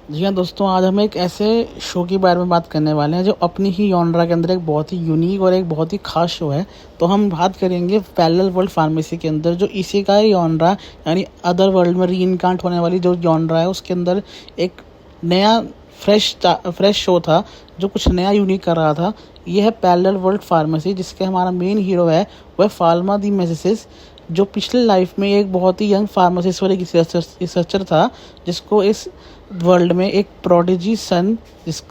जी हाँ दोस्तों, आज हम एक ऐसे शो के बारे में बात करने वाले हैं जो अपनी ही जॉनरा के अंदर एक बहुत ही यूनिक और एक बहुत ही ख़ास शो है। तो हम बात करेंगे पैरेलल वर्ल्ड फार्मेसी के अंदर जो इसेकाई जॉनरा यानी अदर वर्ल्ड में रीइन्कार्नेट होने वाली जो जॉनरा है उसके अंदर एक नया फ्रेश शो था जो कुछ नया यूनिक कर रहा था। ये है पैरेलल वर्ल्ड फार्मेसी, जिसके हमारा मेन हीरो है वह फार्मा दी मेजेसिस, जो पिछले लाइफ में एक बहुत ही यंग फार्मासिस्ट और एक रिसर्चर था, जिसको इस वर्ल्ड में एक प्रोडिजी सन जिस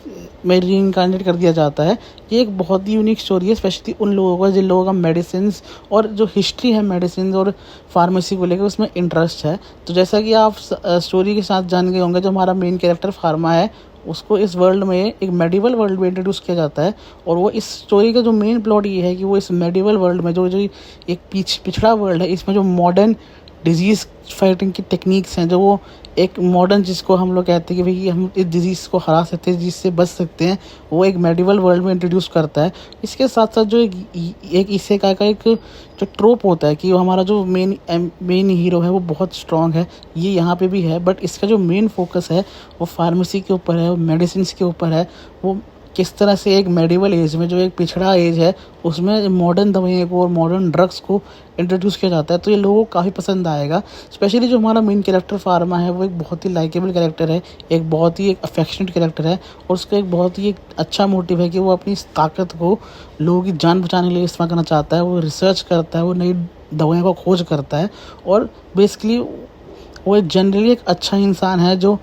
में रीइंकार्नेट कर दिया जाता है। ये एक बहुत ही यूनिक स्टोरी है, स्पेशली उन लोगों का जिन लोगों का मेडिसिन्स और जो हिस्ट्री है मेडिसिन और फार्मेसी को लेकर उसमें इंटरेस्ट है। तो जैसा कि आप स्टोरी के साथ जान गए होंगे, जो हमारा मेन कैरेक्टर फार्मा है उसको इस वर्ल्ड में एक मेडिवल वर्ल्ड में इंट्रोड्यूस किया जाता है। और वो इस स्टोरी का जो मेन प्लॉट ये है कि वो इस मेडिवल वर्ल्ड में जो जो एक पिछड़ा वर्ल्ड है, इसमें जो मॉडर्न डिजीज़ फाइटिंग की टेक्निक्स हैं, जो वो एक मॉडर्न जिसको हम लोग कहते हैं कि भाई हम इस डिजीज़ को हरा सकते हैं, जिससे बच सकते हैं, वो एक मेडिवल वर्ल्ड में इंट्रोड्यूस करता है। इसके साथ साथ जो एक इसेकाई का एक जो ट्रोप होता है कि वो हमारा जो मेन हीरो है वो बहुत स्ट्रॉन्ग है, ये यहाँ पे भी है। बट इसका जो मेन फोकस है वो फार्मेसी के ऊपर है, वो मेडिसिन के ऊपर है। वो किस तरह से एक मेडिवल एज में जो एक पिछड़ा एज है उसमें मॉडर्न दवाइयों को और मॉडर्न ड्रग्स को इंट्रोड्यूस किया जाता है। तो ये लोगों को काफ़ी पसंद आएगा। स्पेशली जो हमारा मेन कैरेक्टर फार्मा है वो एक बहुत ही लाइकेबल कैरेक्टर है, एक बहुत ही एक अफेक्शनेट कैरेक्टर है, और उसका एक बहुत ही एक अच्छा मोटिव है कि वो अपनी इस ताकत को लोगों की जान बचाने के लिए इस्तेमाल करना चाहता है। वो रिसर्च करता है, वो नई दवाइयों का खोज करता है, और बेसिकली वो एक जनरली एक अच्छा इंसान है जो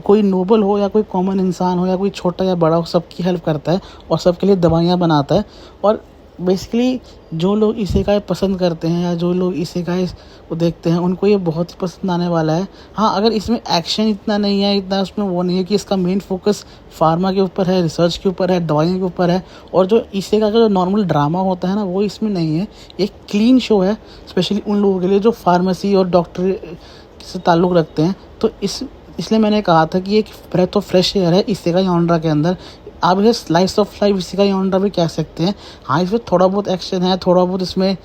कोई नोबल हो या कोई कॉमन इंसान हो या कोई छोटा या बड़ा हो, सबकी हेल्प करता है और सबके लिए दवाइयाँ बनाता है। और बेसिकली जो लोग इसेकाई पसंद करते हैं या जो लोग इसेकाई को देखते हैं उनको ये बहुत ही पसंद आने वाला है। हाँ, अगर इसमें एक्शन इतना नहीं है, इतना उसमें वो नहीं है कि इसका मेन फोकस फार्मा के ऊपर है, रिसर्च के ऊपर है, दवाइयों के ऊपर है, और जो इसेकाई का जो नॉर्मल ड्रामा होता है ना वो इसमें नहीं है। एक क्लीन शो है स्पेशली उन लोगों के लिए जो फार्मेसी और डॉक्टर से ताल्लुक़ रखते हैं। तो इसलिए मैंने कहा था कि एक ब्रेथ ऑफ फ्रेश एयर है इसेकाई जॉनरा के अंदर। आप इसे slice of life isekai genre भी कह सकते हैं। हाँ, इसमें थोड़ा बहुत एक्शन है, थोड़ा बहुत इसमें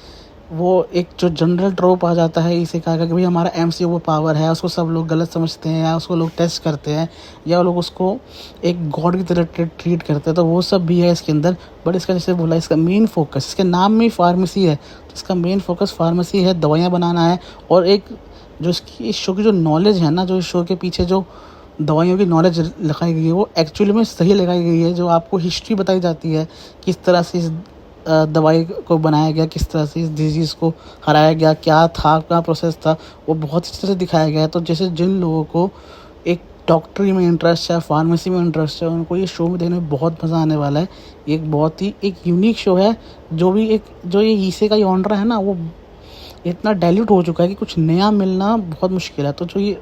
वो एक जो जनरल ट्रोप आ जाता है इसेकाई का कि भाई हमारा एमसी वो पावर है, उसको सब लोग गलत समझते हैं या उसको लोग टेस्ट करते हैं या लोग उसको एक गॉड की तरह ट्रीट करते हैं, तो वो सब भी है इसके अंदर। बट इसका जैसे बोला, इसका मेन फोकस, इसके नाम में ही फार्मेसी है तो इसका मेन फोकस फार्मेसी है, दवाइयाँ बनाना है। और एक जो इसकी इस शो की जो नॉलेज है ना, जो इस शो के पीछे जो दवाइयों की नॉलेज लगाई गई है वो एक्चुअली में सही लगाई गई है। जो आपको हिस्ट्री बताई जाती है, किस तरह से इस दवाई को बनाया गया, किस तरह से इस डिजीज़ को हराया गया, क्या था, क्या प्रोसेस था, वो बहुत अच्छे से दिखाया गया है। तो जैसे जिन लोगों को एक डॉक्टरी में इंटरेस्ट है, फार्मेसी में इंटरेस्ट है, उनको ये शो में देखने में बहुत मज़ा आने वाला है। ये एक बहुत ही एक यूनिक शो है। जो ये इसेकाई जॉनरा है ना, वो इतना डाइल्यूट हो चुका है कि कुछ नया मिलना बहुत मुश्किल है। तो जो ये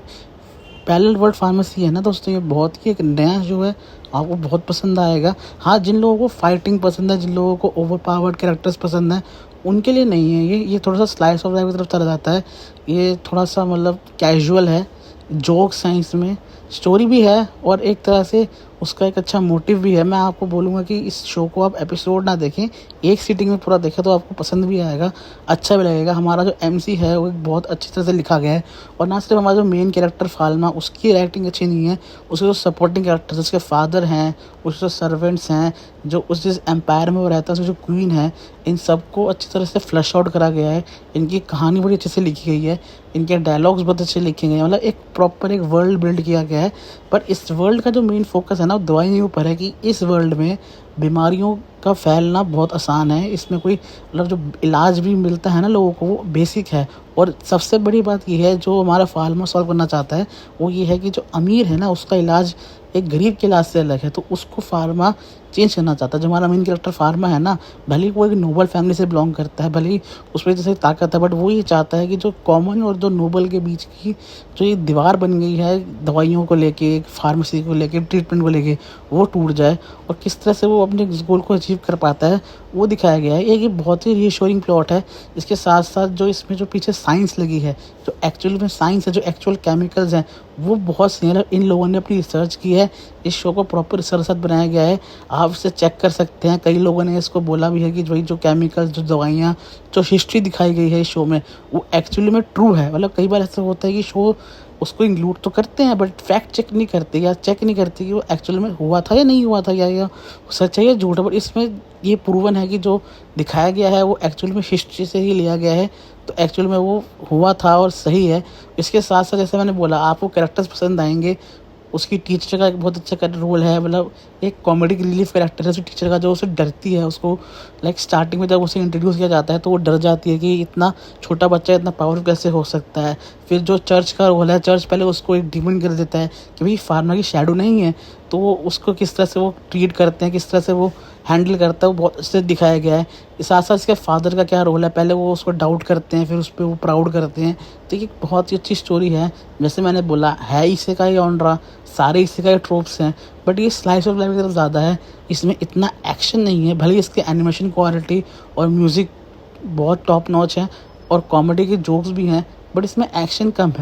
पैरेलल वर्ल्ड फार्मेसी है ना दोस्तों, ये बहुत ही एक नया शो है, आपको बहुत पसंद आएगा। हाँ, जिन लोगों को फाइटिंग पसंद है, जिन लोगों को ओवर पावर्ड कैरेक्टर्स पसंद हैं, उनके लिए नहीं है ये थोड़ा सा स्लाइस ऑफ लाइफ की तरफ चला जाता है। ये थोड़ा सा मतलब कैजुअल है, जोक्स हैं इसमें, स्टोरी भी है और एक तरह से उसका एक अच्छा मोटिव भी है। मैं आपको बोलूँगा कि इस शो को आप एपिसोड ना देखें, एक सीटिंग में पूरा देखें तो आपको पसंद भी आएगा, अच्छा भी लगेगा। हमारा जो एमसी है वो एक बहुत अच्छी तरह से लिखा गया है, और ना सिर्फ हमारा जो मेन कैरेक्टर फाल्मा, उसकी एक्टिंग अच्छी नहीं है, उसके जो सपोर्टिंग कैरेक्टर्स, उसके फादर हैं, उसके जो सर्वेंट्स हैं, जो उस जिस एम्पायर में वो रहता है, उसकी जो क्वीन है, इन सबको अच्छी तरह से फ्लैश आउट करा गया है। इनकी कहानी बड़ी अच्छे से लिखी गई है, इनके डायलॉग्स बहुत अच्छे लिखे गए हैं, मतलब एक प्रॉपर एक वर्ल्ड बिल्ड किया गया है। पर इस वर्ल्ड का जो मेन फोकस है ना, वो दवाई के ऊपर है कि इस वर्ल्ड में बीमारियों का फैलना बहुत आसान है। इसमें कोई मतलब जो इलाज भी मिलता है ना लोगों को, वो बेसिक है। और सबसे बड़ी बात ये है जो हमारा फार्मा सॉल्व करना चाहता है, वो ये है कि जो अमीर है ना उसका इलाज एक गरीब के इलाज से अलग है, तो उसको फार्मा चेंज करना चाहता है। जो हमारा मेन कैरेक्टर फार्मा है ना, भले ही वो एक नोबल फैमिली से बिलोंग करता है, भले ही उसमें जैसे ताकत है, बट वो ये चाहता है कि जो कॉमन और जो नोबल के बीच की जो ये दीवार बन गई है दवाइयों को लेके, फार्मेसी को लेके, ट्रीटमेंट को लेके, वो टूट जाए। और किस तरह से वो अपने इस गोल को अचीव कर पाता है वो दिखाया गया है। ये बहुत ही रीअश्योरिंग प्लॉट है। इसके साथ साथ जो इसमें जो पीछे साइंस लगी है, जो एक्चुअल में साइंस है, जो एक्चुअल केमिकल्स हैं, वो बहुत सिमिलर इन लोगों ने अपनी रिसर्च की है। इस शो को प्रॉपर रिसर्च साथ बनाया गया है, आप इसे चेक कर सकते हैं। कई लोगों ने इसको बोला भी है कि जो केमिकल्स, जो दवाइयाँ, जो हिस्ट्री दिखाई गई है इस शो में, वो एक्चुअली में ट्रू है। मतलब कई बार ऐसा होता है कि शो उसको इंक्लूड तो करते हैं बट फैक्ट चेक नहीं करते या चेक नहीं करते कि वो एक्चुअल में हुआ था या नहीं हुआ था, या सच है या झूठ है। बट इसमें ये प्रूवन है कि जो दिखाया गया है वो एक्चुअल में हिस्ट्री से ही लिया गया है, तो एक्चुअल में वो हुआ था और सही है। इसके साथ-साथ जैसे मैंने बोला आपको कैरेक्टर्स पसंद आएँगे, उसकी टीचर का एक बहुत अच्छा रोल है, मतलब एक कॉमेडिक रिलीफ कैरेक्टर है उस टीचर का, जो उससे डरती है, उसको लाइक स्टार्टिंग में जब उसे इंट्रोड्यूस किया जाता है तो वो डर जाती है कि इतना छोटा बच्चा इतना पावरफुल कैसे हो सकता है। फिर जो चर्च का रोल है, चर्च पहले उसको एक डिमोन कर देता है कि भाई फार्मा की शैडो नहीं है, तो वो उसको किस तरह से वो ट्रीट करते हैं, किस तरह से वो हैंडल करता है, वो बहुत अच्छे से दिखाया गया है। साथ-साथ इसके फादर का क्या रोल है, पहले वो उसको डाउट करते हैं, फिर उस पे वो प्राउड करते हैं। तो ये बहुत ही अच्छी स्टोरी है। जैसे मैंने बोला है इसेकाई जॉनरा, सारे इसेकाई ट्रोप्स हैं, बट ये स्लाइस ऑफ लाइफ की तरफ ज़्यादा है। इसमें इतना एक्शन नहीं है, भले ही इसकी एनिमेशन क्वालिटी और म्यूज़िक बहुत टॉप नॉच है और कॉमेडी के जोक्स भी हैं, बट इसमें एक्शन कम है।